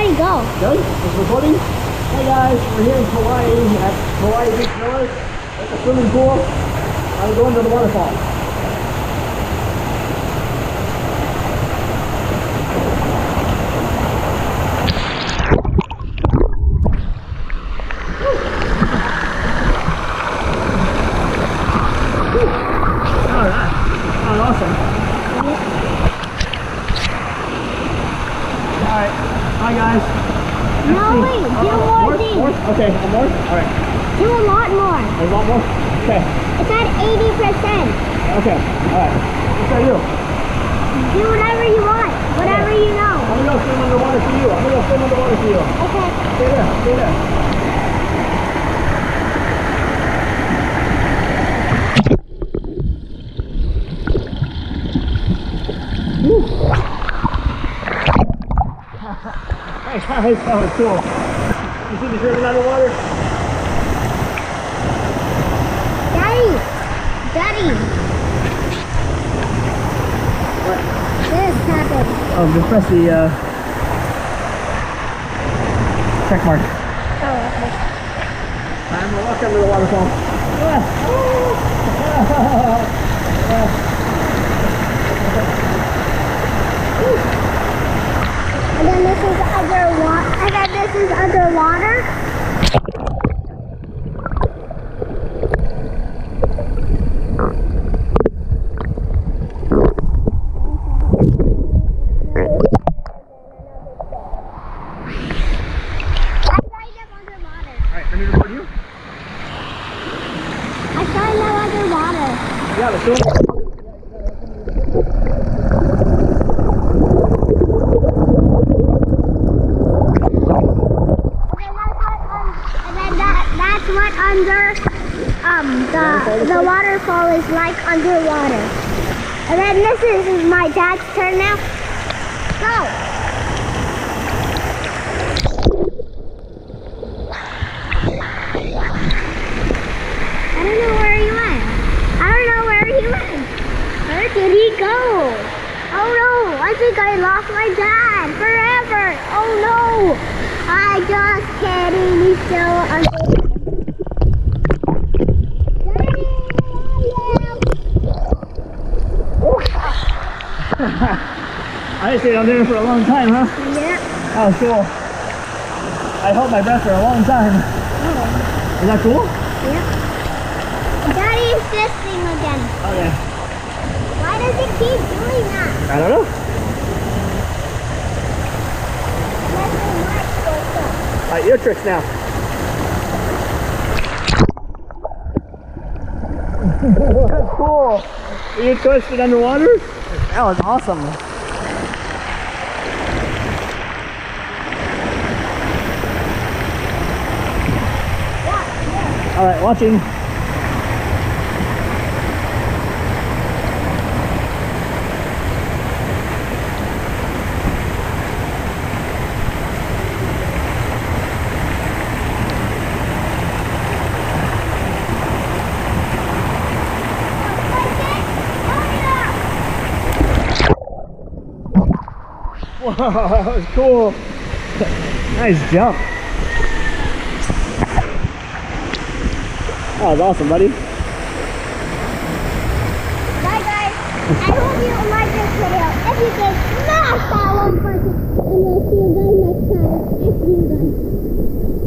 ready to go. Good? It's recording? Hey guys, we're here in Kauai at Kauai Beach Villas. At the swimming pool. I'm going to the waterfall. Alright. Oh, awesome. Alright. Bye guys. No, wait. Do more things. More? Okay, one more? Alright. Do a lot more. A lot more? Okay. It's at 80%. Okay. Alright. What should I do? Do whatever you want. Whatever you know. I'm gonna go swim underwater for you. I'm gonna go swim underwater for you. Okay. Stay there. Stay there. Nice, that was cool. You see the German underwater? Daddy! What? This happened. Oh, just press the check mark. Oh, okay. I'm gonna walk under the waterfall. And then this is underwater. And then this is underwater. Alright, let me record you. I signed them underwater. Yeah, let's do it. That's what the waterfall is like underwater. And then this is my dad's turn now. Go! I don't know where he went. I don't know where he went. Where did he go? Oh no, I think I lost my dad forever. Oh no, I just kidding. He's still under. I stayed on there for a long time, huh? Yeah. That was cool. I held my breath for a long time. Oh. Is that cool? Yeah. Daddy's this thing again. Okay. Why does it keep doing that? I don't know. Alright, your tricks now. That's cool. You twisted underwater? That was awesome. Alright, watching. Whoa, that was cool. Nice jump. That was awesome, buddy. Bye guys. I hope you like this video. If you did, smash that one button.